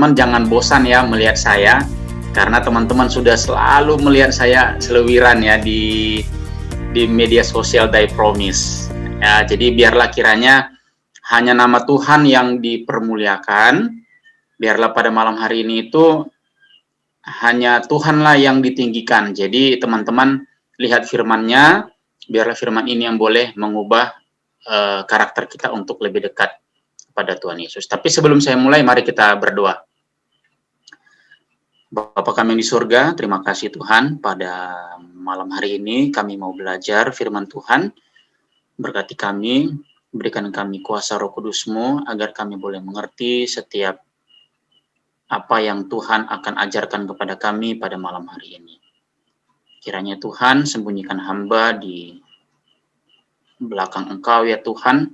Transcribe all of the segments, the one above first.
teman-teman jangan bosan ya melihat saya, karena teman-teman sudah selalu melihat saya selewiran ya di media sosial Die Promise. Ya, jadi biarlah kiranya hanya nama Tuhan yang dipermuliakan. Biarlah pada malam hari ini itu hanya Tuhanlah yang ditinggikan. Jadi teman-teman lihat firman-Nya, biarlah firman ini yang boleh mengubah karakter kita untuk lebih dekat kepada Tuhan Yesus. Tapi sebelum saya mulai, mari kita berdoa. Bapa kami di surga, terima kasih Tuhan, pada malam hari ini kami mau belajar firman Tuhan. Berkati kami, berikan kami kuasa Roh Kudus-Mu agar kami boleh mengerti setiap apa yang Tuhan akan ajarkan kepada kami pada malam hari ini. Kiranya Tuhan sembunyikan hamba di belakang Engkau ya Tuhan.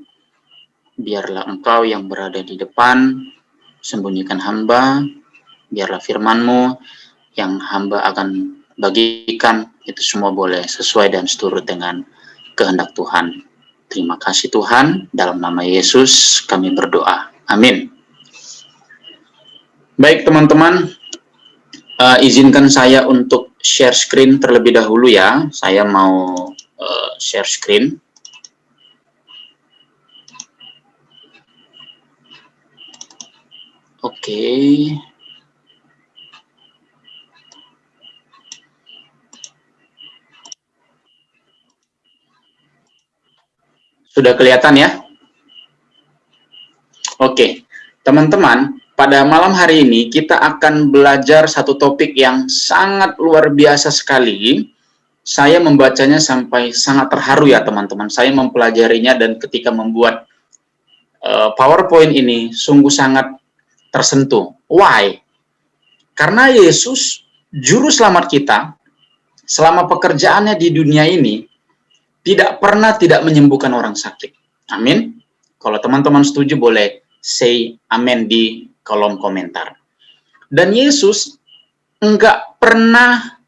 Biarlah Engkau yang berada di depan, sembunyikan hamba. Biarlah firman-Mu yang hamba akan bagikan, itu semua boleh sesuai dan seturut dengan kehendak Tuhan. Terima kasih Tuhan, dalam nama Yesus kami berdoa. Amin. Baik teman-teman, izinkan saya untuk share screen terlebih dahulu ya. Saya mau share screen. Oke. Sudah kelihatan ya? Oke. Teman-teman, pada malam hari ini kita akan belajar satu topik yang sangat luar biasa sekali. Saya membacanya sampai sangat terharu ya teman-teman. Saya mempelajarinya dan ketika membuat PowerPoint ini sungguh sangat tersentuh. Why? Karena Yesus, juru selamat kita, selama pekerjaannya di dunia ini, tidak pernah tidak menyembuhkan orang sakit. Amin. Kalau teman-teman setuju boleh say amin di kolom komentar. Dan Yesus enggak pernah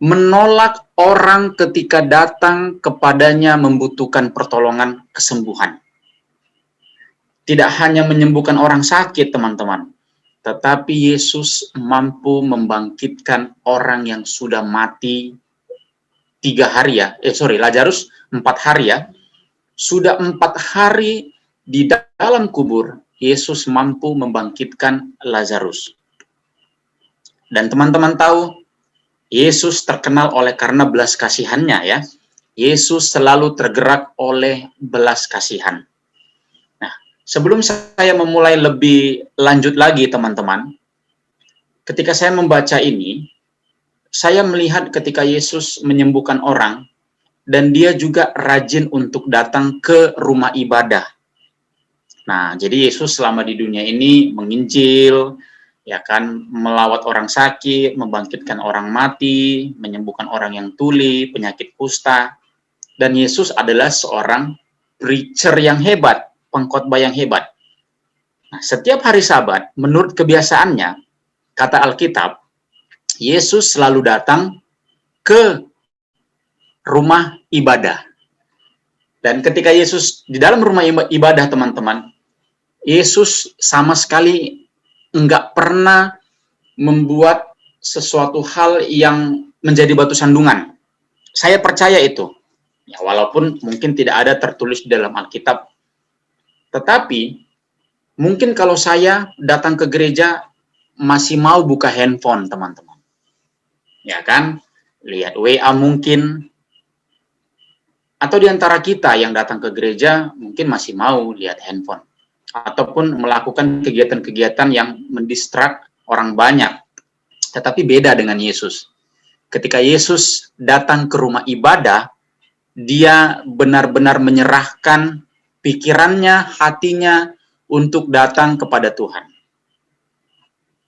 menolak orang ketika datang kepadanya membutuhkan pertolongan kesembuhan. Tidak hanya menyembuhkan orang sakit, teman-teman, tetapi Yesus mampu membangkitkan orang yang sudah mati 3 hari ya. Lazarus 4 hari ya. Sudah 4 hari di dalam kubur, Yesus mampu membangkitkan Lazarus. Dan teman-teman tahu, Yesus terkenal karena belas kasihannya ya. Yesus selalu tergerak oleh belas kasihan. Sebelum saya memulai lebih lanjut lagi teman-teman, ketika saya membaca ini, saya melihat ketika Yesus menyembuhkan orang, dan dia juga rajin untuk datang ke rumah ibadah. Nah, jadi Yesus selama di dunia ini menginjil, ya kan, melawat orang sakit, membangkitkan orang mati, menyembuhkan orang yang tuli, penyakit kusta. Dan Yesus adalah seorang preacher yang hebat, pengkhotbah yang hebat. Nah, setiap hari Sabat, menurut kebiasaannya, kata Alkitab, Yesus selalu datang ke rumah ibadah. Dan ketika Yesus di dalam rumah ibadah, teman-teman, Yesus sama sekali enggak pernah membuat sesuatu hal yang menjadi batu sandungan. Saya percaya itu. Ya, walaupun mungkin tidak ada tertulis di dalam Alkitab. Tetapi, mungkin kalau saya datang ke gereja, masih mau buka handphone, teman-teman. Ya kan? Lihat WA mungkin. Atau di antara kita yang datang ke gereja, mungkin masih mau lihat handphone. Ataupun melakukan kegiatan-kegiatan yang mendistrak orang banyak. Tetapi beda dengan Yesus. Ketika Yesus datang ke rumah ibadah, dia benar-benar menyerahkan pikirannya, hatinya untuk datang kepada Tuhan.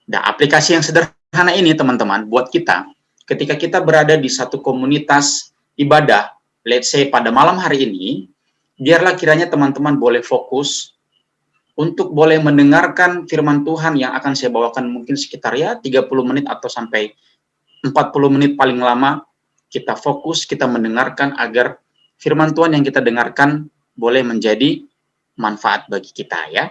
Nah, aplikasi yang sederhana ini, teman-teman, buat kita, ketika kita berada di satu komunitas ibadah, let's say pada malam hari ini, biarlah kiranya teman-teman boleh fokus untuk boleh mendengarkan firman Tuhan yang akan saya bawakan mungkin sekitar 30 menit atau sampai 40 menit paling lama. Kita fokus, kita mendengarkan agar firman Tuhan yang kita dengarkan boleh menjadi manfaat bagi kita ya.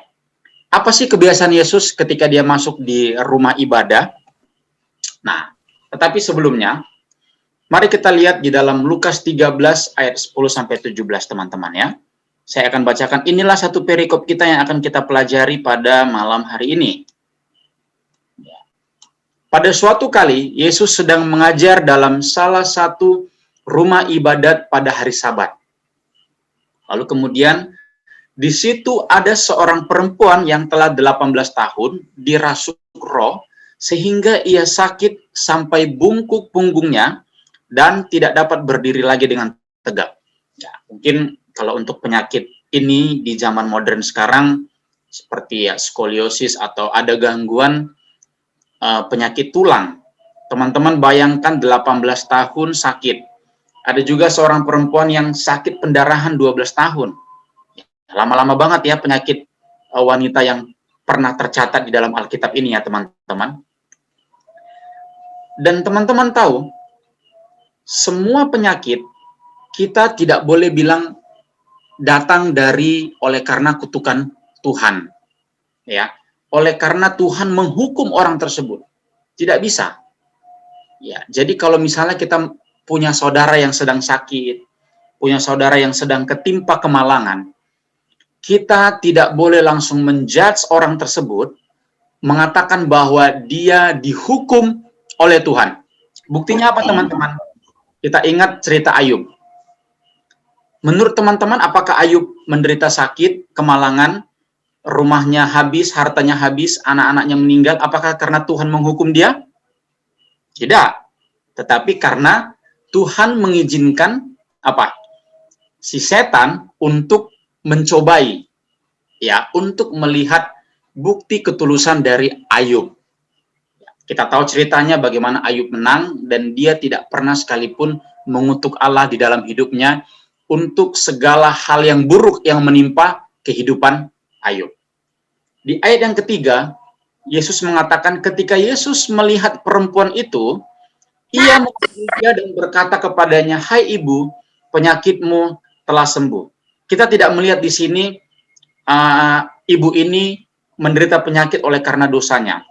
Apa sih kebiasaan Yesus ketika dia masuk di rumah ibadah? Nah, tetapi sebelumnya, mari kita lihat di dalam Lukas 13 ayat 10-17 teman-teman ya. Saya akan bacakan, inilah satu perikop kita yang akan kita pelajari pada malam hari ini. Pada suatu kali, Yesus sedang mengajar dalam salah satu rumah ibadat pada hari Sabat. Lalu kemudian, di situ ada seorang perempuan yang telah 18 tahun dirasuk roh, sehingga ia sakit sampai bungkuk punggungnya dan tidak dapat berdiri lagi dengan tegak. Ya, mungkin kalau untuk penyakit ini di zaman modern sekarang, seperti ya skoliosis atau ada gangguan penyakit tulang. Teman-teman bayangkan 18 tahun sakit. Ada juga seorang perempuan yang sakit pendarahan 12 tahun. Lama-lama banget ya penyakit wanita yang pernah tercatat di dalam Alkitab ini ya teman-teman. Dan teman-teman tahu, semua penyakit kita tidak boleh bilang datang oleh karena kutukan Tuhan. Ya, oleh karena Tuhan menghukum orang tersebut. Tidak bisa. Ya, jadi kalau misalnya kita punya saudara yang sedang sakit, punya saudara yang sedang ketimpa kemalangan, kita tidak boleh langsung menjudge orang tersebut, mengatakan bahwa dia dihukum oleh Tuhan. Buktinya apa teman-teman? Kita ingat cerita Ayub. Menurut teman-teman, apakah Ayub menderita sakit, kemalangan, rumahnya habis, hartanya habis, anak-anaknya meninggal? Apakah karena Tuhan menghukum dia? Tidak. Tetapi karena Tuhan mengizinkan apa? Si setan untuk mencobai, ya, untuk melihat bukti ketulusan dari Ayub. Kita tahu ceritanya bagaimana Ayub menang dan dia tidak pernah sekalipun mengutuk Allah di dalam hidupnya untuk segala hal yang buruk yang menimpa kehidupan Ayub. Di ayat yang ketiga, Yesus mengatakan ketika Yesus melihat perempuan itu, ia memuji dan berkata kepadanya, "Hai ibu, penyakitmu telah sembuh." Kita tidak melihat di sini ibu ini menderita penyakit oleh karena dosanya.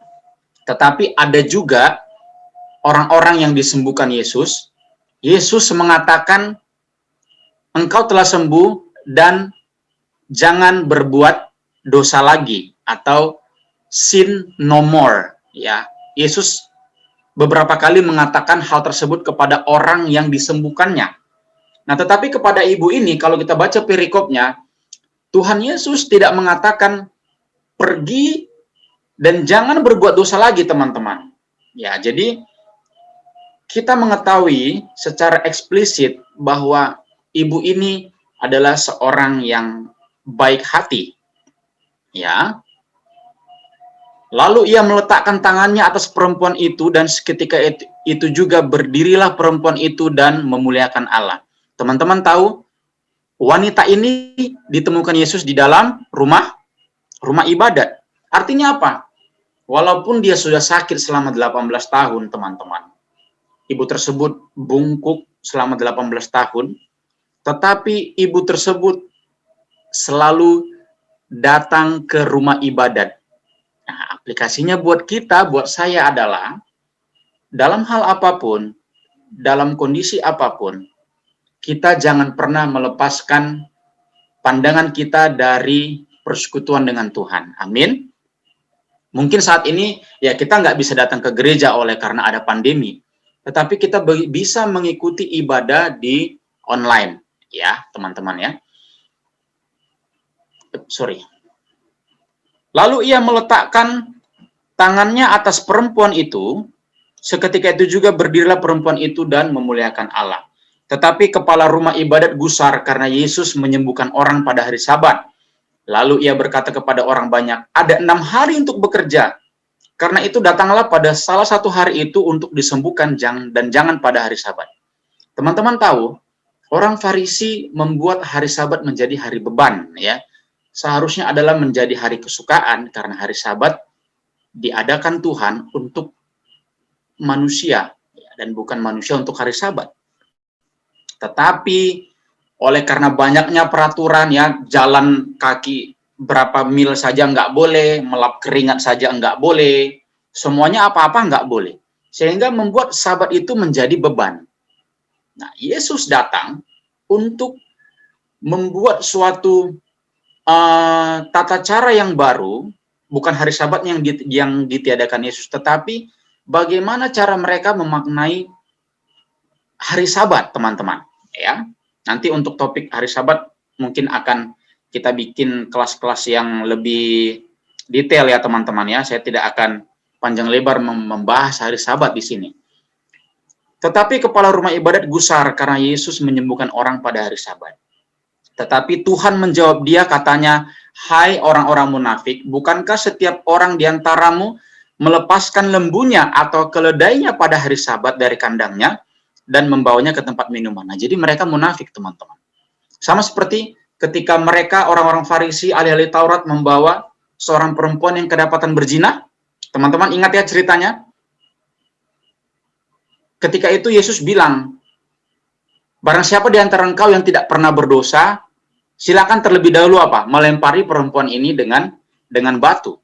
Tetapi ada juga orang-orang yang disembuhkan Yesus. Yesus mengatakan, "Engkau telah sembuh dan jangan berbuat dosa lagi," atau sin no more. Ya, Yesus beberapa kali mengatakan hal tersebut kepada orang yang disembuhkannya. Nah, tetapi kepada ibu ini, kalau kita baca perikopnya, Tuhan Yesus tidak mengatakan pergi dan jangan berbuat dosa lagi, teman-teman. Ya, jadi kita mengetahui secara eksplisit bahwa ibu ini adalah seorang yang baik hati. Ya. Lalu ia meletakkan tangannya atas perempuan itu dan seketika itu juga berdirilah perempuan itu dan memuliakan Allah. Teman-teman tahu, wanita ini ditemukan Yesus di dalam rumah ibadat. Artinya apa? Walaupun dia sudah sakit selama 18 tahun, teman-teman. Ibu tersebut bungkuk selama 18 tahun, tetapi ibu tersebut selalu datang ke rumah ibadat. Nah, aplikasinya buat kita, buat saya adalah, dalam hal apapun, dalam kondisi apapun, kita jangan pernah melepaskan pandangan kita dari persekutuan dengan Tuhan. Amin. Mungkin saat ini ya kita nggak bisa datang ke gereja oleh karena ada pandemi, tetapi kita bisa mengikuti ibadah di online, ya teman-teman ya. Sorry. Lalu ia meletakkan tangannya atas perempuan itu, seketika itu juga berdirilah perempuan itu dan memuliakan Allah. Tetapi kepala rumah ibadat gusar karena Yesus menyembuhkan orang pada hari Sabat. Lalu ia berkata kepada orang banyak, ada 6 hari untuk bekerja. Karena itu datanglah pada salah satu hari itu untuk disembuhkan dan jangan pada hari Sabat. Teman-teman tahu, orang Farisi membuat hari Sabat menjadi hari beban, ya. Seharusnya adalah menjadi hari kesukaan karena hari Sabat diadakan Tuhan untuk manusia dan bukan manusia untuk hari Sabat. Tetapi oleh karena banyaknya peraturan ya, jalan kaki berapa mil saja nggak boleh, melap keringat saja nggak boleh, semuanya apa-apa nggak boleh. Sehingga membuat sabat itu menjadi beban. Nah, Yesus datang untuk membuat suatu tata cara yang baru, bukan hari sabat yang ditiadakan Yesus, tetapi bagaimana cara mereka memaknai hari sabat, teman-teman. Ya, nanti untuk topik hari sabat mungkin akan kita bikin kelas-kelas yang lebih detail ya teman-teman ya. Saya tidak akan panjang lebar membahas hari sabat di sini. Tetapi kepala rumah ibadat gusar karena Yesus menyembuhkan orang pada hari sabat. Tetapi Tuhan menjawab dia, katanya, "Hai orang-orang munafik, bukankah setiap orang di antaramu melepaskan lembunya atau keledainya pada hari sabat dari kandangnya dan membawanya ke tempat minuman?" Nah, jadi mereka munafik, teman-teman. Sama seperti ketika mereka, orang-orang Farisi, ahli-ahli Taurat, membawa seorang perempuan yang kedapatan berzina. Teman-teman ingat ya ceritanya? Ketika itu Yesus bilang, "Barang siapa di antara engkau yang tidak pernah berdosa, silakan terlebih dahulu apa? Melempari perempuan ini dengan batu."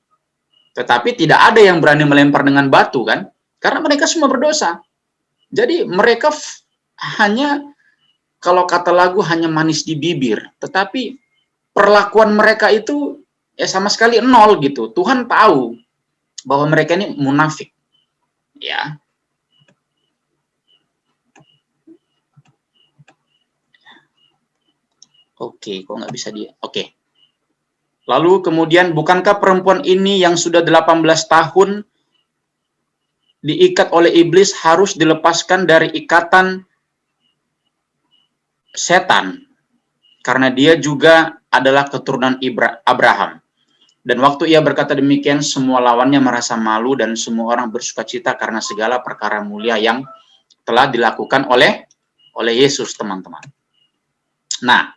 Tetapi tidak ada yang berani melempar dengan batu kan? Karena mereka semua berdosa. Jadi mereka hanya, kalau kata lagu, hanya manis di bibir. Tetapi perlakuan mereka itu ya sama sekali nol gitu. Tuhan tahu bahwa mereka ini munafik. Ya. Oke, kok nggak bisa dia? Oke. Lalu kemudian, bukankah perempuan ini yang sudah 18 tahun diikat oleh iblis harus dilepaskan dari ikatan setan? Karena dia juga adalah keturunan Abraham. Dan waktu ia berkata demikian, semua lawannya merasa malu dan semua orang bersukacita karena segala perkara mulia yang telah dilakukan oleh Yesus, teman-teman. Nah,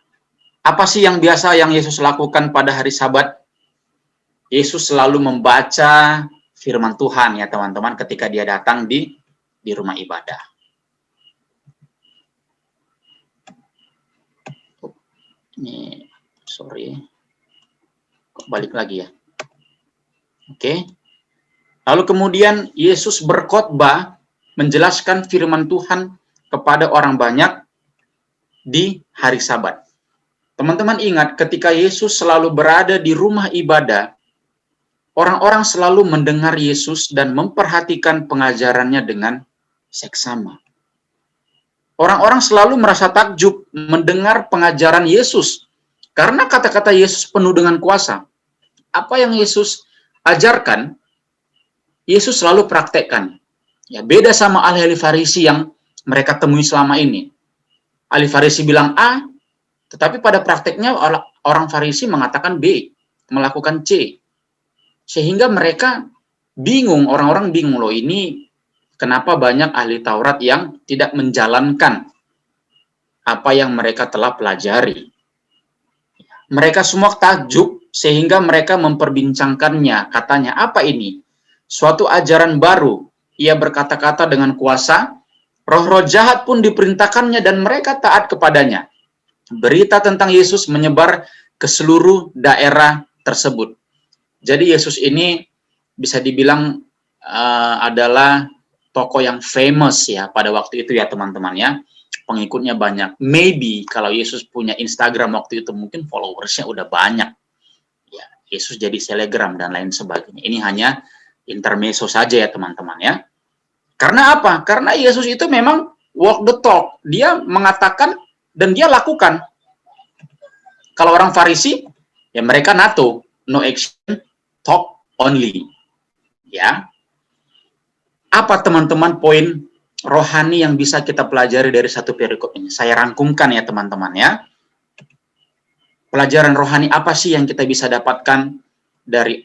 apa sih yang biasa yang Yesus lakukan pada hari Sabat? Yesus selalu membaca firman Tuhan ya teman-teman ketika dia datang di rumah ibadah. Ini, sorry. Kok balik lagi ya? Oke. Lalu kemudian Yesus berkhotbah menjelaskan firman Tuhan kepada orang banyak di hari Sabat. Teman-teman ingat, ketika Yesus selalu berada di rumah ibadah, orang-orang selalu mendengar Yesus dan memperhatikan pengajarannya dengan seksama. Orang-orang selalu merasa takjub mendengar pengajaran Yesus, karena kata-kata Yesus penuh dengan kuasa. Apa yang Yesus ajarkan, Yesus selalu praktekkan. Ya, beda sama ahli-ahli Farisi yang mereka temui selama ini. Ahli Farisi bilang A, tetapi pada prakteknya orang Farisi mengatakan B, melakukan C. Sehingga mereka bingung, orang-orang bingung, loh ini kenapa banyak ahli Taurat yang tidak menjalankan apa yang mereka telah pelajari. Mereka semua takjub sehingga mereka memperbincangkannya. Katanya, apa ini? Suatu ajaran baru. Ia berkata-kata dengan kuasa, roh-roh jahat pun diperintahkannya dan mereka taat kepadanya. Berita tentang Yesus menyebar ke seluruh daerah tersebut. Jadi Yesus ini bisa dibilang adalah tokoh yang famous ya pada waktu itu ya teman-teman ya. Pengikutnya banyak. Maybe kalau Yesus punya Instagram waktu itu mungkin followersnya udah banyak. Ya, Yesus jadi selebgram dan lain sebagainya. Ini hanya intermezzo saja ya teman-teman ya. Karena apa? Karena Yesus itu memang walk the talk. Dia mengatakan dan dia lakukan. Kalau orang Farisi, ya mereka NATO, no action, talk only. Ya. Apa teman-teman poin rohani yang bisa kita pelajari dari satu perikop ini? Saya rangkumkan ya teman-teman ya. Pelajaran rohani apa sih yang kita bisa dapatkan dari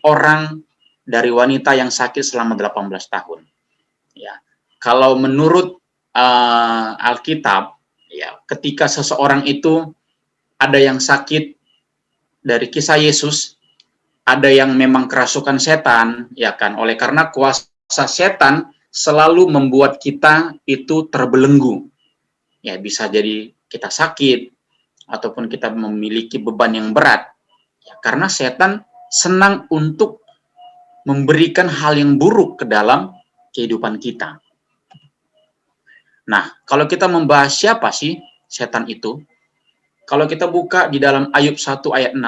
wanita yang sakit selama 18 tahun? Ya. Kalau menurut Alkitab, ya, ketika seseorang itu ada yang sakit dari kisah Yesus, ada yang memang kerasukan setan, ya kan? Oleh karena kuasa setan selalu membuat kita itu terbelenggu. Ya, bisa jadi kita sakit ataupun kita memiliki beban yang berat. Ya, Karena setan senang untuk memberikan hal yang buruk ke dalam kehidupan kita. Nah, kalau kita membahas siapa sih setan itu? Kalau kita buka di dalam Ayub 1 ayat 6,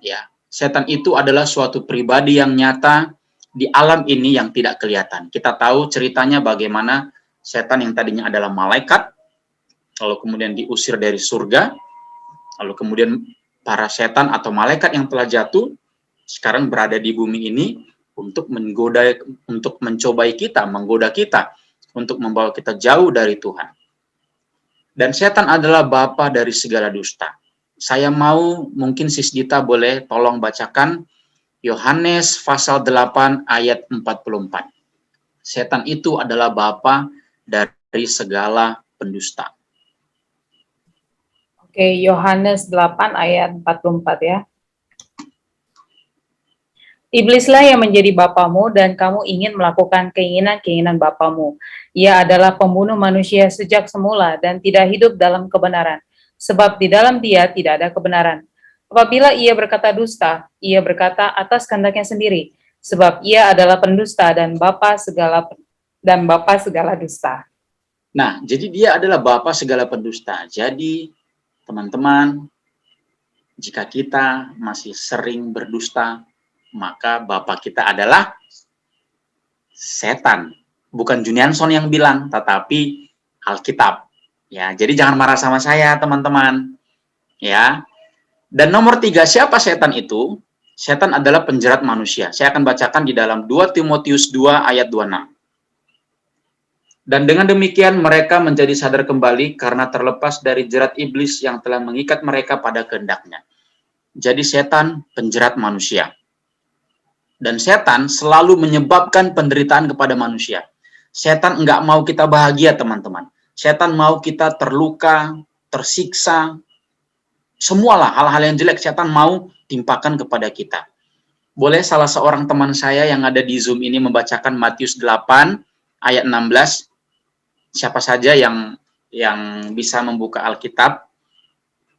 ya, setan itu adalah suatu pribadi yang nyata di alam ini yang tidak kelihatan. Kita tahu ceritanya bagaimana setan yang tadinya adalah malaikat, lalu kemudian diusir dari surga, lalu kemudian para setan atau malaikat yang telah jatuh sekarang berada di bumi ini untuk menggoda, untuk mencobai kita, menggoda kita, untuk membawa kita jauh dari Tuhan. Dan setan adalah bapa dari segala dusta. Saya mau, mungkin Sis Dita boleh tolong bacakan Yohanes pasal 8 ayat 44. Setan itu adalah bapa dari segala pendusta. Oke, Yohanes 8 ayat 44 ya. Iblislah yang menjadi bapamu dan kamu ingin melakukan keinginan-keinginan bapamu. Ia adalah pembunuh manusia sejak semula dan tidak hidup dalam kebenaran, sebab di dalam dia tidak ada kebenaran. Apabila ia berkata dusta, ia berkata atas kehendaknya sendiri, sebab ia adalah pendusta dan bapa segala dusta. Nah, jadi dia adalah bapa segala pendusta. Jadi, teman-teman, jika kita masih sering berdusta, maka bapak kita adalah setan. Bukan Junianson yang bilang, tetapi Alkitab. Ya, jadi jangan marah sama saya, teman-teman. Ya. Dan nomor 3, siapa setan itu? Setan adalah penjerat manusia. Saya akan bacakan di dalam 2 Timotius 2 ayat 26. Dan dengan demikian mereka menjadi sadar kembali karena terlepas dari jerat iblis yang telah mengikat mereka pada kehendaknya. Jadi setan penjerat manusia. Dan setan selalu menyebabkan penderitaan kepada manusia. Setan enggak mau kita bahagia, teman-teman. Setan mau kita terluka, tersiksa. Semualah hal-hal yang jelek setan mau timpakan kepada kita. Boleh salah seorang teman saya yang ada di Zoom ini membacakan Matius 8 ayat 16. Siapa saja yang bisa membuka Alkitab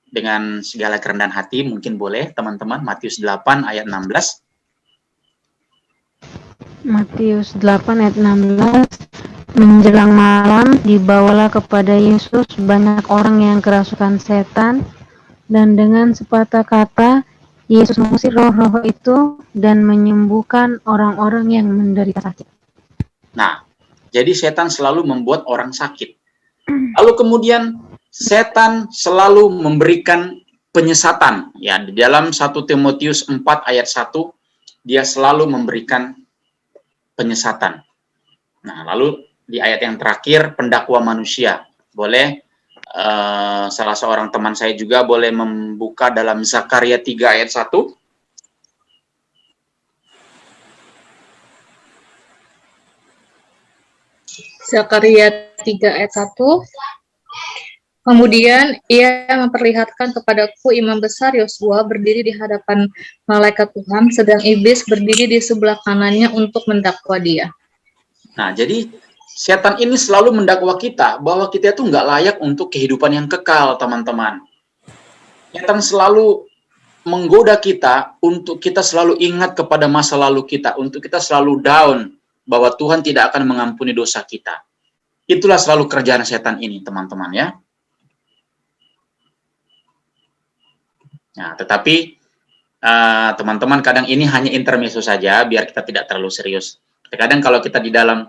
dengan segala kerendahan hati, mungkin boleh, teman-teman. Matius 8 ayat 16. Matius 8 ayat 16. Menjelang malam dibawalah kepada Yesus banyak orang yang kerasukan setan, dan dengan sepatah kata Yesus mengusir roh-roh itu dan menyembuhkan orang-orang yang menderita sakit. Nah, jadi setan selalu membuat orang sakit. Lalu kemudian setan selalu memberikan penyesatan. Ya, di dalam 1 Timotius 4 ayat 1, dia selalu memberikan penyesatan. Nah, lalu di ayat yang terakhir, pendakwa manusia. Boleh salah seorang teman saya juga boleh membuka dalam Zakaria 3 ayat 1. Zakaria 3 ayat 1. Kemudian ia memperlihatkan kepadaku imam besar Yosua berdiri di hadapan malaikat Tuhan, sedang iblis berdiri di sebelah kanannya untuk mendakwa dia. Nah, jadi setan ini selalu mendakwa kita bahwa kita itu nggak layak untuk kehidupan yang kekal, teman-teman. Setan selalu menggoda kita untuk kita selalu ingat kepada masa lalu kita, untuk kita selalu down, bahwa Tuhan tidak akan mengampuni dosa kita. Itulah selalu kerjaan setan ini, teman-teman ya. Nah, tetapi teman-teman kadang ini hanya intermezzo saja, biar kita tidak terlalu serius. Kadang kalau kita di dalam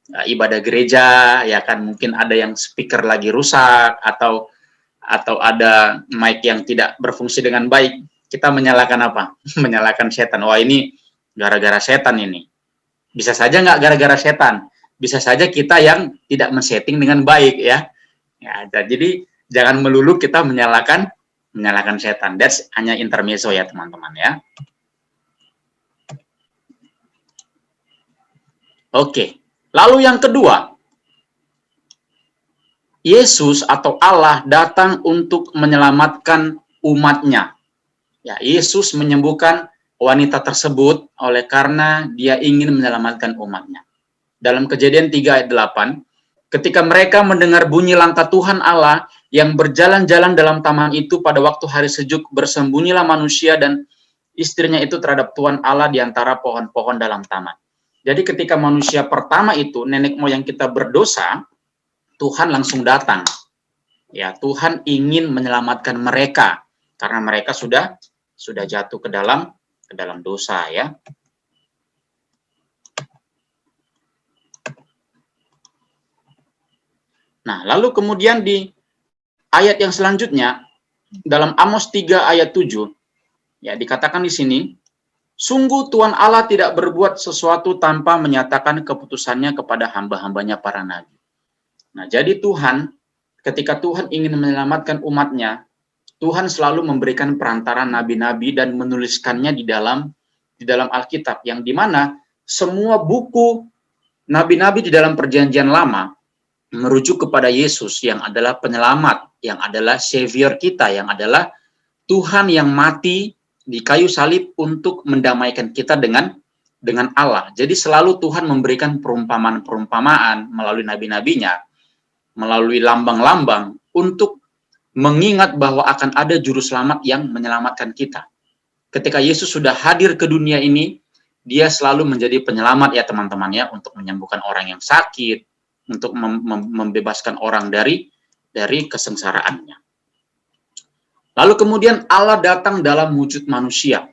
ibadah gereja, ya kan mungkin ada yang speaker lagi rusak atau ada mic yang tidak berfungsi dengan baik, kita menyalahkan apa? Menyalahkan setan. Wah, ini gara-gara setan ini. Bisa saja nggak gara-gara setan, bisa saja kita yang tidak men-setting dengan baik ya. Ya, jadi jangan melulu kita menyalahkan setan. That's hanya intermezzo ya teman-teman ya. Oke, lalu yang kedua, Yesus atau Allah datang untuk menyelamatkan umatnya. Ya, Yesus menyembuhkan wanita tersebut oleh karena dia ingin menyelamatkan umatnya. Dalam Kejadian 3 ayat 8, ketika mereka mendengar bunyi langkah Tuhan Allah yang berjalan-jalan dalam taman itu pada waktu hari sejuk, bersembunyilah manusia dan istrinya itu terhadap Tuhan Allah di antara pohon-pohon dalam taman. Jadi ketika manusia pertama itu, nenek moyang kita berdosa, Tuhan langsung datang. Ya, Tuhan ingin menyelamatkan mereka karena mereka sudah jatuh ke dalam dosa, ya. Nah, lalu kemudian di ayat yang selanjutnya dalam Amos 3 ayat 7, ya, dikatakan di sini, sungguh Tuhan Allah tidak berbuat sesuatu tanpa menyatakan keputusannya kepada hamba-hambanya para nabi. Nah, jadi Tuhan, ketika Tuhan ingin menyelamatkan umatnya, Tuhan selalu memberikan perantara nabi-nabi dan menuliskannya di dalam Alkitab, yang dimana semua buku nabi-nabi di dalam perjanjian lama merujuk kepada Yesus yang adalah penyelamat, yang adalah savior kita, yang adalah Tuhan yang mati di kayu salib untuk mendamaikan kita dengan Allah. Jadi selalu Tuhan memberikan perumpamaan-perumpamaan melalui nabi-nabinya, melalui lambang-lambang untuk mengingat bahwa akan ada juru selamat yang menyelamatkan kita. Ketika Yesus sudah hadir ke dunia ini, dia selalu menjadi penyelamat, ya teman-teman, ya, untuk menyembuhkan orang yang sakit, untuk membebaskan orang dari kesengsaraannya. Lalu kemudian Allah datang dalam wujud manusia.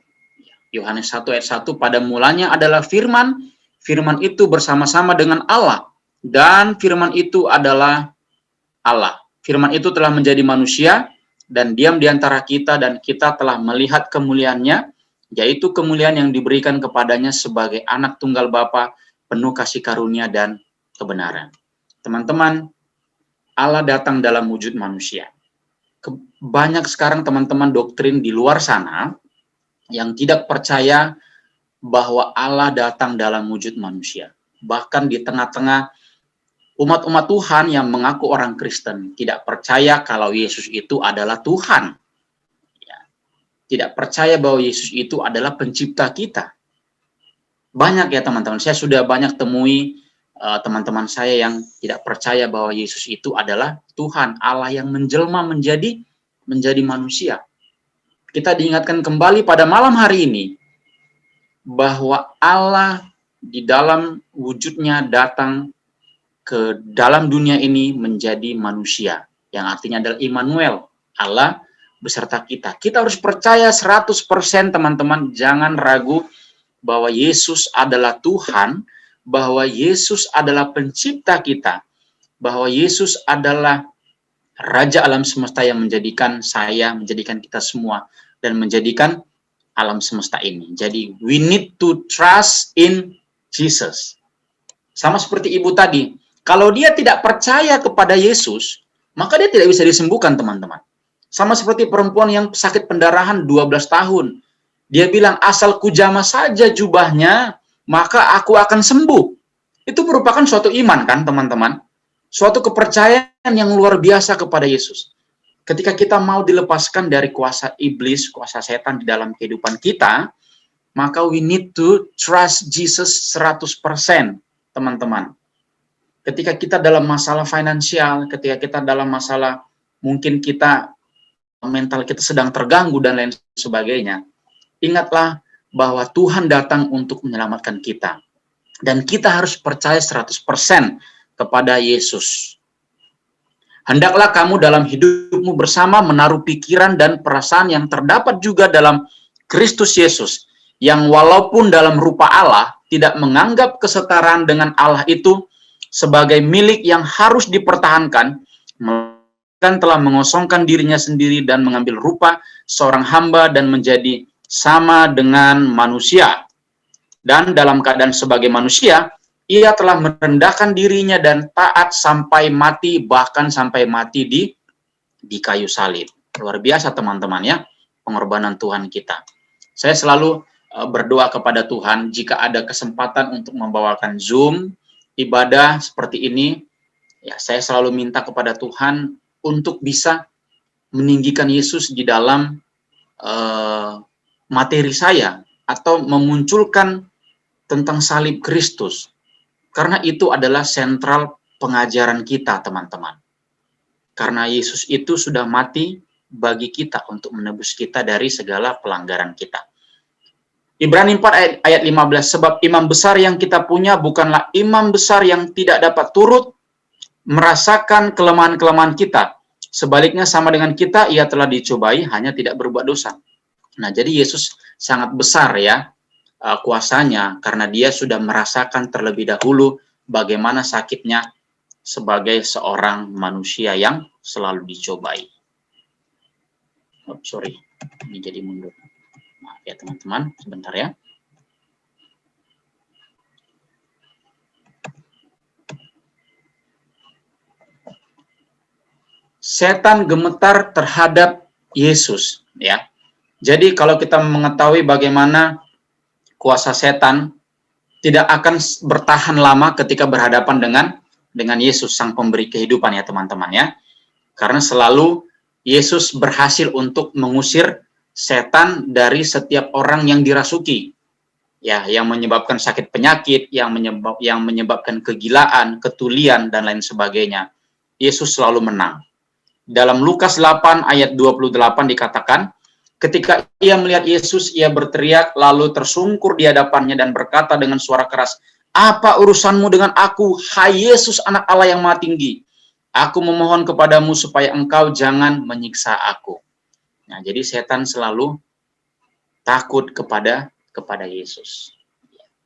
Yohanes 1 ayat 1, pada mulanya adalah firman, firman itu bersama-sama dengan Allah, dan firman itu adalah Allah. Firman itu telah menjadi manusia dan diam di antara kita, dan kita telah melihat kemuliaannya, yaitu kemuliaan yang diberikan kepadanya sebagai anak tunggal Bapa, penuh kasih karunia dan kebenaran. Teman-teman, Allah datang dalam wujud manusia. Banyak sekarang teman-teman doktrin di luar sana yang tidak percaya bahwa Allah datang dalam wujud manusia. Bahkan di tengah-tengah umat-umat Tuhan yang mengaku orang Kristen tidak percaya kalau Yesus itu adalah Tuhan. Ya. Tidak percaya bahwa Yesus itu adalah pencipta kita. Banyak, ya teman-teman, saya sudah banyak temui teman-teman saya yang tidak percaya bahwa Yesus itu adalah Tuhan, Allah yang menjelma menjadi manusia. Kita diingatkan kembali pada malam hari ini bahwa Allah di dalam wujudnya datang ke dalam dunia ini menjadi manusia, yang artinya adalah Immanuel, Allah beserta kita. Kita harus percaya 100%, teman-teman, jangan ragu bahwa Yesus adalah Tuhan, bahwa Yesus adalah pencipta kita, bahwa Yesus adalah Raja alam semesta yang menjadikan saya, menjadikan kita semua, dan menjadikan alam semesta ini. Jadi, we need to trust in Jesus. Sama seperti ibu tadi, kalau dia tidak percaya kepada Yesus, maka dia tidak bisa disembuhkan, teman-teman. Sama seperti perempuan yang sakit pendarahan 12 tahun. Dia bilang, asal kujamah saja jubahnya, maka aku akan sembuh. Itu merupakan suatu iman, kan, teman-teman? Suatu kepercayaan yang luar biasa kepada Yesus. Ketika kita mau dilepaskan dari kuasa iblis, kuasa setan di dalam kehidupan kita, maka we need to trust Jesus 100%, teman-teman. Ketika kita dalam masalah finansial, ketika kita dalam masalah mungkin kita mental kita sedang terganggu dan lain sebagainya, ingatlah bahwa Tuhan datang untuk menyelamatkan kita. Dan kita harus percaya 100% kepada Yesus. Hendaklah kamu dalam hidupmu bersama menaruh pikiran dan perasaan yang terdapat juga dalam Kristus Yesus, yang walaupun dalam rupa Allah, tidak menganggap kesetaraan dengan Allah itu sebagai milik yang harus dipertahankan, melainkan telah mengosongkan dirinya sendiri dan mengambil rupa seorang hamba dan menjadi sama dengan manusia. Dan dalam keadaan sebagai manusia, ia telah merendahkan dirinya dan taat sampai mati, bahkan sampai mati di kayu salib. Luar biasa, teman-teman, ya, pengorbanan Tuhan kita. Saya selalu berdoa kepada Tuhan jika ada kesempatan untuk membawakan Zoom ibadah seperti ini, ya, saya selalu minta kepada Tuhan untuk bisa meninggikan Yesus di dalam materi saya, atau memunculkan tentang salib Kristus, karena itu adalah sentral pengajaran kita, teman-teman. Karena Yesus itu sudah mati bagi kita untuk menebus kita dari segala pelanggaran kita. Ibrani 4 ayat 15, sebab imam besar yang kita punya bukanlah imam besar yang tidak dapat turut merasakan kelemahan-kelemahan kita. Sebaliknya sama dengan kita, ia telah dicobai, hanya tidak berbuat dosa. Nah, jadi Yesus sangat besar ya kuasanya, karena dia sudah merasakan terlebih dahulu bagaimana sakitnya sebagai seorang manusia yang selalu dicobai. Oh, sorry, ini jadi mundur. Maaf ya teman-teman, sebentar ya. Setan gemetar terhadap Yesus, ya. Jadi kalau kita mengetahui bagaimana kuasa setan tidak akan bertahan lama ketika berhadapan dengan Yesus sang pemberi kehidupan ya teman-teman ya. Karena selalu Yesus berhasil untuk mengusir setan dari setiap orang yang dirasuki. Ya, yang menyebabkan sakit penyakit, yang menyebabkan kegilaan, ketulian dan lain sebagainya. Yesus selalu menang. Dalam Lukas 8 ayat 28 dikatakan, ketika ia melihat Yesus, ia berteriak lalu tersungkur di hadapannya dan berkata dengan suara keras, "Apa urusanmu dengan aku, hai Yesus anak Allah yang Maha Tinggi? Aku memohon kepadamu supaya engkau jangan menyiksa aku." Nah, jadi setan selalu takut kepada Yesus.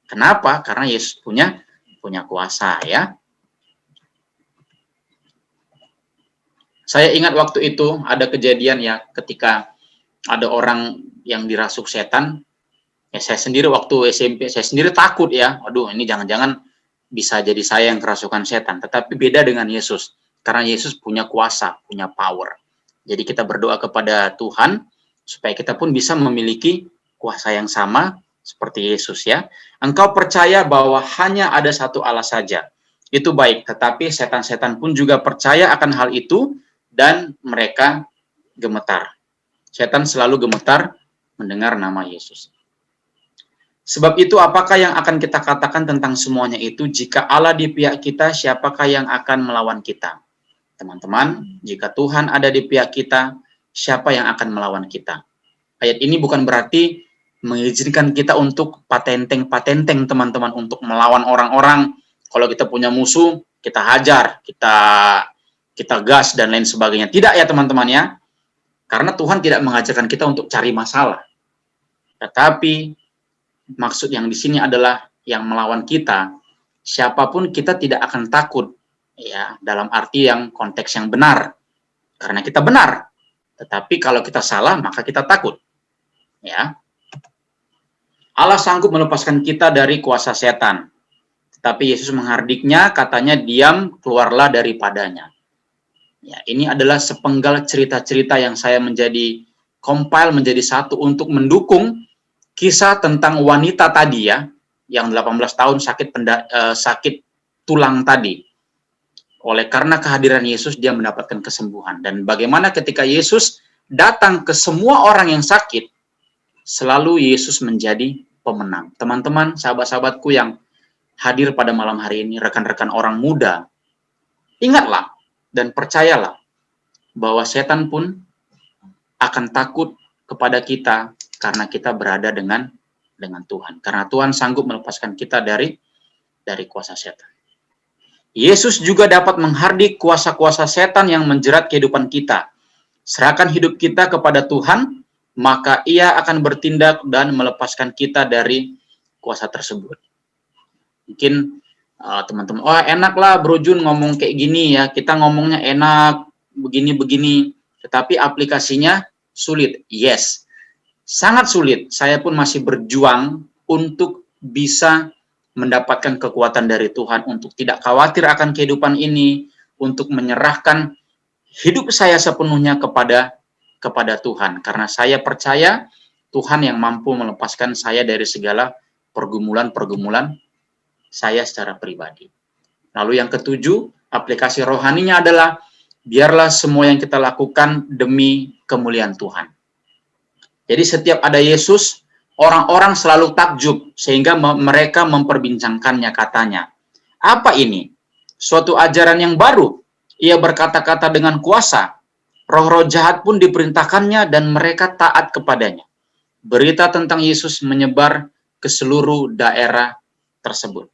Kenapa? Karena Yesus punya kuasa ya. Saya ingat waktu itu ada kejadian ya ketika ada orang yang dirasuk setan. Ya, saya sendiri waktu SMP saya sendiri takut ya. Aduh, ini jangan-jangan bisa jadi saya yang kerasukan setan. Tetapi beda dengan Yesus. Karena Yesus punya kuasa, punya power. Jadi kita berdoa kepada Tuhan supaya kita pun bisa memiliki kuasa yang sama seperti Yesus ya. Engkau percaya bahwa hanya ada satu Allah saja. Itu baik, tetapi setan-setan pun juga percaya akan hal itu dan mereka gemetar. Setan selalu gemetar mendengar nama Yesus. Sebab itu apakah yang akan kita katakan tentang semuanya itu? Jika Allah di pihak kita, siapakah yang akan melawan kita? Teman-teman, jika Tuhan ada di pihak kita, siapa yang akan melawan kita? Ayat ini bukan berarti mengizinkan kita untuk patenteng teman-teman, untuk melawan orang-orang. Kalau kita punya musuh, kita hajar, kita gas dan lain sebagainya. Tidak ya teman-teman ya. Karena Tuhan tidak mengajarkan kita untuk cari masalah. Tetapi maksud yang di sini adalah yang melawan kita, siapapun kita tidak akan takut. Ya, dalam arti yang konteks yang benar. Karena kita benar. Tetapi kalau kita salah, maka kita takut. Ya. Allah sanggup melepaskan kita dari kuasa setan. Tetapi Yesus menghardiknya, katanya, "Diam, keluarlah daripadanya." Ya, ini adalah sepenggal cerita-cerita yang saya compile menjadi satu untuk mendukung kisah tentang wanita tadi ya, yang 18 tahun sakit tulang tadi. Oleh karena kehadiran Yesus, dia mendapatkan kesembuhan. Dan bagaimana ketika Yesus datang ke semua orang yang sakit, selalu Yesus menjadi pemenang. Teman-teman, sahabat-sahabatku yang hadir pada malam hari ini, rekan-rekan orang muda, ingatlah dan percayalah bahwa setan pun akan takut kepada kita karena kita berada dengan Tuhan. Karena Tuhan sanggup melepaskan kita dari kuasa setan. Yesus juga dapat menghardik kuasa-kuasa setan yang menjerat kehidupan kita. Serahkan hidup kita kepada Tuhan, maka Ia akan bertindak dan melepaskan kita dari kuasa tersebut. Mungkin teman-teman, oh enaklah Bro Jun ngomong kayak gini ya, kita ngomongnya enak, begini-begini, tetapi aplikasinya sulit. Yes, sangat sulit. Saya pun masih berjuang untuk bisa mendapatkan kekuatan dari Tuhan, untuk tidak khawatir akan kehidupan ini, untuk menyerahkan hidup saya sepenuhnya kepada Tuhan. Karena saya percaya Tuhan yang mampu melepaskan saya dari segala pergumulan-pergumulan saya secara pribadi. Lalu yang ketujuh, aplikasi rohaninya adalah biarlah semua yang kita lakukan demi kemuliaan Tuhan. Jadi setiap ada Yesus, orang-orang selalu takjub sehingga mereka memperbincangkannya, katanya. Apa ini? Suatu ajaran yang baru. Ia berkata-kata dengan kuasa. Roh-roh jahat pun diperintahkannya dan mereka taat kepadanya. berita tentang Yesus menyebar ke seluruh daerah tersebut.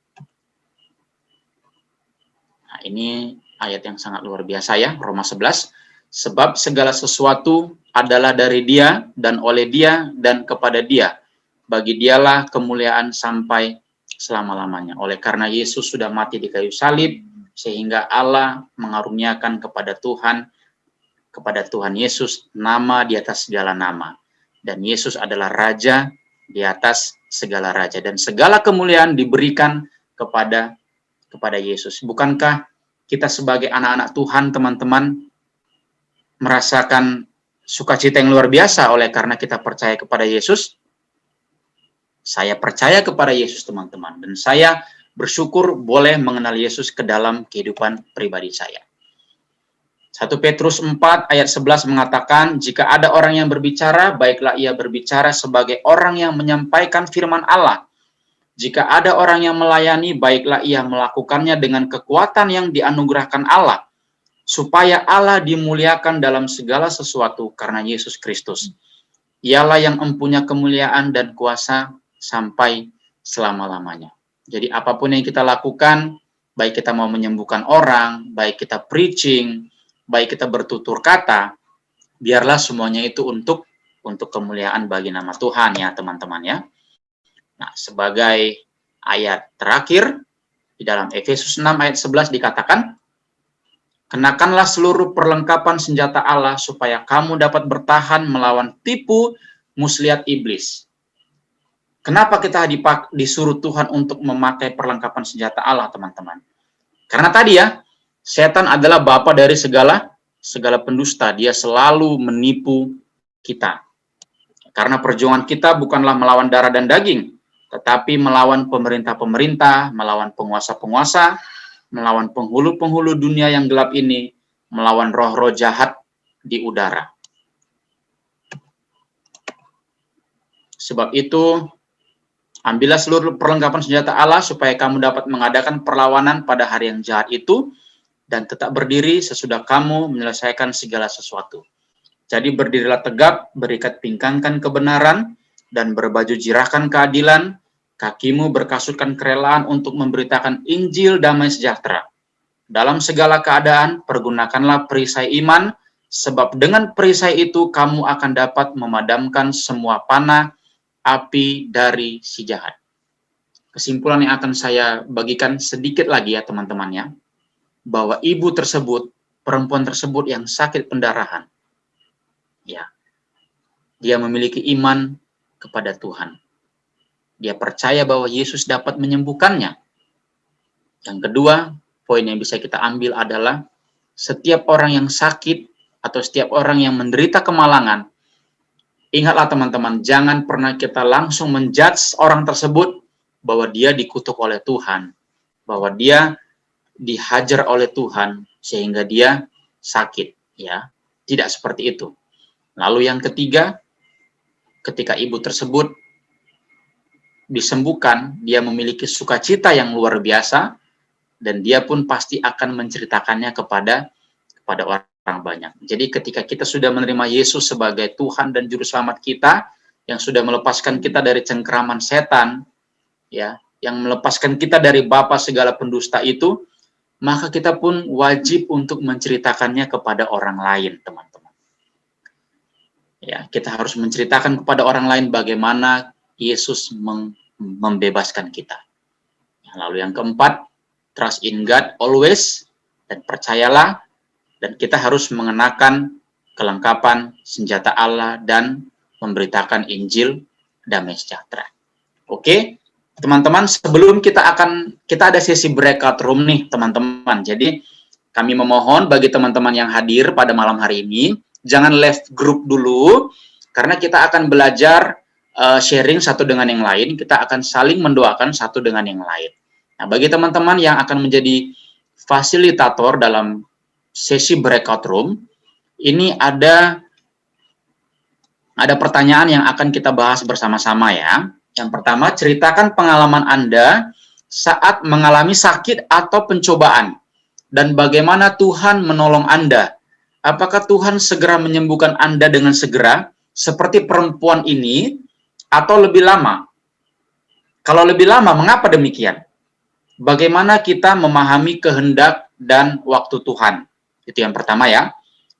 Nah, ini ayat yang sangat luar biasa ya, Roma 11. Sebab segala sesuatu adalah dari Dia dan oleh Dia dan kepada Dia. Bagi Dialah kemuliaan sampai selama-lamanya. Oleh karena Yesus sudah mati di kayu salib, sehingga Allah mengaruniakan kepada Tuhan Yesus nama di atas segala nama. Dan Yesus adalah Raja di atas segala raja. Dan segala kemuliaan diberikan kepada Yesus. Bukankah kita sebagai anak-anak Tuhan, teman-teman, merasakan sukacita yang luar biasa oleh karena kita percaya kepada Yesus? Saya percaya kepada Yesus, teman-teman, dan saya bersyukur boleh mengenal Yesus ke dalam kehidupan pribadi saya. 1 Petrus 4 ayat 11 mengatakan, jika ada orang yang berbicara, baiklah ia berbicara sebagai orang yang menyampaikan firman Allah. Jika ada orang yang melayani, baiklah ia melakukannya dengan kekuatan yang dianugerahkan Allah, supaya Allah dimuliakan dalam segala sesuatu karena Yesus Kristus. Ialah yang empunya kemuliaan dan kuasa sampai selama-lamanya. Jadi apapun yang kita lakukan, baik kita mau menyembuhkan orang, baik kita preaching, baik kita bertutur kata, biarlah semuanya itu untuk kemuliaan bagi nama Tuhan ya teman-teman ya. Nah, sebagai ayat terakhir di dalam Efesus 6 ayat 11 dikatakan, kenakanlah seluruh perlengkapan senjata Allah supaya kamu dapat bertahan melawan tipu muslihat iblis. Kenapa kita disuruh Tuhan untuk memakai perlengkapan senjata Allah, teman-teman? Karena tadi ya, setan adalah bapa dari segala pendusta. Dia selalu menipu kita. Karena perjuangan kita bukanlah melawan darah dan daging, tetapi melawan pemerintah-pemerintah, melawan penguasa-penguasa, melawan penghulu-penghulu dunia yang gelap ini, melawan roh-roh jahat di udara. Sebab itu, ambillah seluruh perlengkapan senjata Allah supaya kamu dapat mengadakan perlawanan pada hari yang jahat itu dan tetap berdiri sesudah kamu menyelesaikan segala sesuatu. Jadi berdirilah tegap, berikat pingkangkan kebenaran, dan berbaju jirahkan keadilan, kakimu berkasutkan kerelaan untuk memberitakan Injil damai sejahtera. Dalam segala keadaan, pergunakanlah perisai iman, sebab dengan perisai itu kamu akan dapat memadamkan semua panah api dari si jahat. Kesimpulan yang akan saya bagikan sedikit lagi ya teman-teman ya, bahwa ibu tersebut, perempuan tersebut yang sakit pendarahan, ya, dia memiliki iman kepada Tuhan. Dia percaya bahwa Yesus dapat menyembuhkannya. Yang kedua, poin yang bisa kita ambil adalah setiap orang yang sakit atau setiap orang yang menderita kemalangan, ingatlah teman-teman, jangan pernah kita langsung menjudge orang tersebut bahwa dia dikutuk oleh Tuhan, bahwa dia dihajar oleh Tuhan sehingga dia sakit, ya. Tidak seperti itu. Lalu yang ketiga, ketika ibu tersebut disembuhkan, dia memiliki sukacita yang luar biasa dan dia pun pasti akan menceritakannya kepada orang banyak. Jadi ketika kita sudah menerima Yesus sebagai Tuhan dan Juru Selamat kita, yang sudah melepaskan kita dari cengkeraman setan, ya, yang melepaskan kita dari bapa segala pendusta itu, maka kita pun wajib untuk menceritakannya kepada orang lain, teman-teman. Ya, kita harus menceritakan kepada orang lain bagaimana Yesus membebaskan kita. Lalu yang keempat, trust in God always, dan percayalah. Dan kita harus mengenakan kelengkapan senjata Allah dan memberitakan Injil damai sejahtera. Oke, teman-teman, sebelum kita ada sesi breakout room nih, teman-teman. Jadi kami memohon bagi teman-teman yang hadir pada malam hari ini, jangan left group dulu, karena kita akan belajar sharing satu dengan yang lain. Kita akan saling mendoakan satu dengan yang lain. Nah, bagi teman-teman yang akan menjadi fasilitator dalam sesi breakout room, ini ada pertanyaan yang akan kita bahas bersama-sama ya. Yang pertama, ceritakan pengalaman Anda saat mengalami sakit atau pencobaan dan bagaimana Tuhan menolong Anda. Apakah Tuhan segera menyembuhkan Anda dengan segera seperti perempuan ini atau lebih lama? Kalau lebih lama, mengapa demikian? Bagaimana kita memahami kehendak dan waktu Tuhan? Itu yang pertama ya.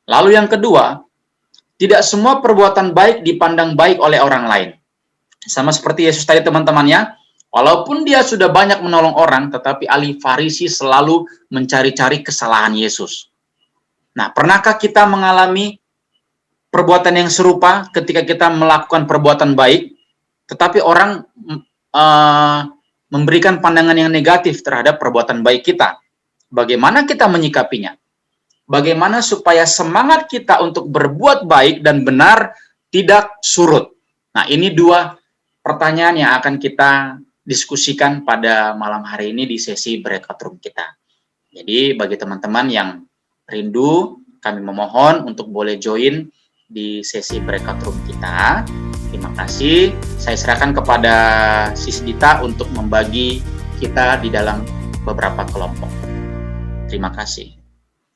Lalu yang kedua, tidak semua perbuatan baik dipandang baik oleh orang lain. Sama seperti Yesus tadi teman-teman ya, walaupun dia sudah banyak menolong orang, tetapi ahli Farisi selalu mencari-cari kesalahan Yesus. Nah, pernahkah kita mengalami perbuatan yang serupa ketika kita melakukan perbuatan baik, tetapi orang memberikan pandangan yang negatif terhadap perbuatan baik kita? Bagaimana kita menyikapinya? Bagaimana supaya semangat kita untuk berbuat baik dan benar tidak surut? Nah, ini dua pertanyaan yang akan kita diskusikan pada malam hari ini di sesi breakout room kita. Jadi, bagi teman-teman yang rindu, kami memohon untuk boleh join di sesi breakout room kita. Terima kasih. Saya serahkan kepada Sis Dita untuk membagi kita di dalam beberapa kelompok. Terima kasih.